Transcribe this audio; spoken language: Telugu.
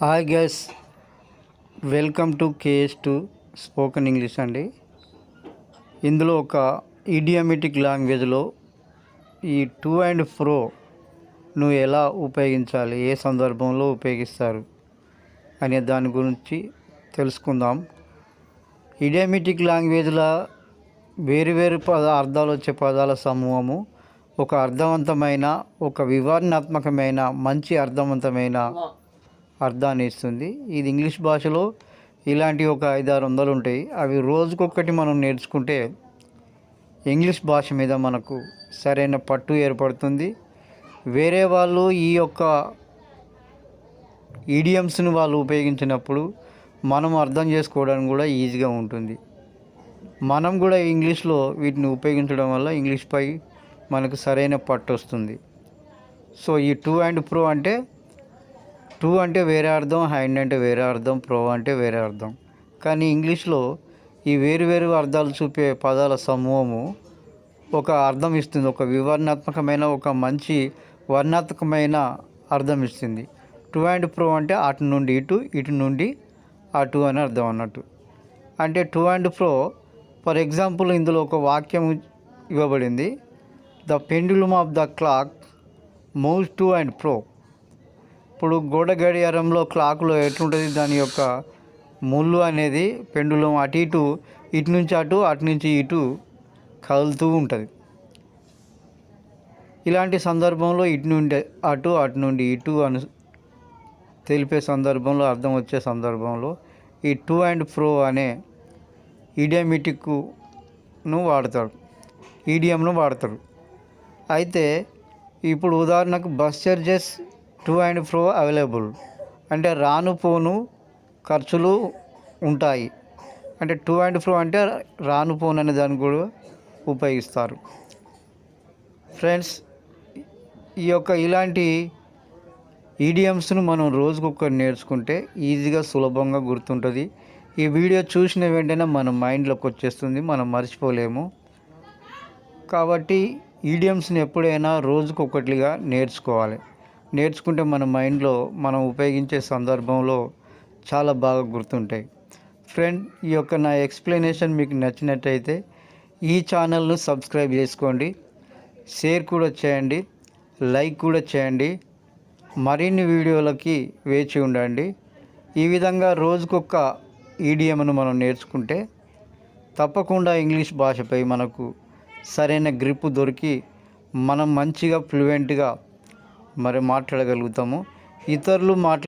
Hi guys, welcome to KS two spoken English అండి. ఇందులో ఒక ఇడియోమెటిక్ లాంగ్వేజ్లో ఈ టు అండ్ ఫ్రోను ఎలా ఉపయోగించాలి, ఏ సందర్భంలో ఉపయోగిస్తారు అనే దాని గురించి తెలుసుకుందాం. ఇడియోమెటిక్ లాంగ్వేజ్లో వేరు అర్థాలు వచ్చే పదాల సమూహము ఒక అర్థవంతమైన, ఒక వివరణాత్మకమైన, మంచి అర్థవంతమైన అర్థాన్ని ఇస్తుంది. ఇది ఇంగ్లీష్ భాషలో ఇలాంటి ఒక 500-600 ఉంటాయి. అవి రోజుకొకటి మనం నేర్చుకుంటే ఇంగ్లీష్ భాష మీద మనకు సరైన పట్టు ఏర్పడుతుంది. వేరే వాళ్ళు ఈ యొక్క ఈడియమ్స్ని వాళ్ళు ఉపయోగించినప్పుడు మనం అర్థం చేసుకోవడానికి కూడా ఈజీగా ఉంటుంది. మనం కూడా ఇంగ్లీష్లో వీటిని ఉపయోగించడం వల్ల ఇంగ్లీష్పై మనకు సరైన పట్టు వస్తుంది. సో ఈ టు అండ్ ఫ్రో అంటే టు అంటే వేరే అర్థం, హ్యాండ్ అంటే వేరే అర్థం, ప్రో అంటే వేరే అర్థం. కానీ ఇంగ్లీష్లో ఈ వేరు అర్థాలు చూపే పదాల సమూహము ఒక అర్థం ఇస్తుంది. ఒక వివరణాత్మకమైన, ఒక మంచి వర్ణాత్మకమైన అర్థం ఇస్తుంది. టు అండ్ ప్రో అంటే అటు నుండి ఇటు, ఇటు నుండి అటు అని అర్థం అన్నట్టు. అంటే to and pro, for example ఇందులో ఒక వాక్యం ఇవ్వబడింది. The pendulum of the clock moves to and pro. ఇప్పుడు గోడ గడియారంలో క్లాక్లో ఎట్లుంటుంది, దాని యొక్క ముళ్ళు అనేది పెండులం అటు ఇటు, ఇటు నుంచి అటు, అటు నుంచి ఇటు కదులుతూ ఉంటుంది. ఇలాంటి సందర్భంలో ఇటు నుండి అటు, అటు నుండి ఇటు అని తెలిపే సందర్భంలో, అర్థం వచ్చే సందర్భంలో ఈ టు అండ్ ఫ్రో అనే ఈడియోమెటిక్ను వాడతారు. అయితే ఇప్పుడు ఉదాహరణకు bus charges to and fro available అంటే రాను పోను ఖర్చులు ఉంటాయి. అంటే టు అండ్ ఫ్రో అంటే రాను పోను అనే దాన్ని కూడా ఉపయోగిస్తారు. ఫ్రెండ్స్, ఈ యొక్క ఇలాంటి ఈడియమ్స్ను మనం రోజుకొకటి నేర్చుకుంటే ఈజీగా, సులభంగా గుర్తుంటుంది. ఈ వీడియో చూసిన వెంటనే మన మైండ్లోకి వచ్చేస్తుంది, మనం మర్చిపోలేము. కాబట్టి ఈడియమ్స్ని ఎప్పుడైనా రోజుకొకటిగా నేర్చుకుంటే మన మైండ్లో మనం ఉపయోగించే సందర్భంలో చాలా బాగా గుర్తుంటాయి. ఫ్రెండ్, ఈ యొక్క నా ఎక్స్ప్లెనేషన్ మీకు నచ్చినట్టయితే ఈ ఛానల్ను సబ్స్క్రైబ్ చేసుకోండి, షేర్ కూడా చేయండి, లైక్ కూడా చేయండి. మరిన్ని వీడియోలకి వేచి ఉండండి. ఈ విధంగా రోజుకొక ఈడియమ్ను మనం నేర్చుకుంటే తప్పకుండా ఇంగ్లీష్ భాషపై మనకు సరైన గ్రిప్ దొరికి మనం మంచిగా ఫ్లూయెంట్గా మాట్లాడగలుగుతాము. ఇతరులు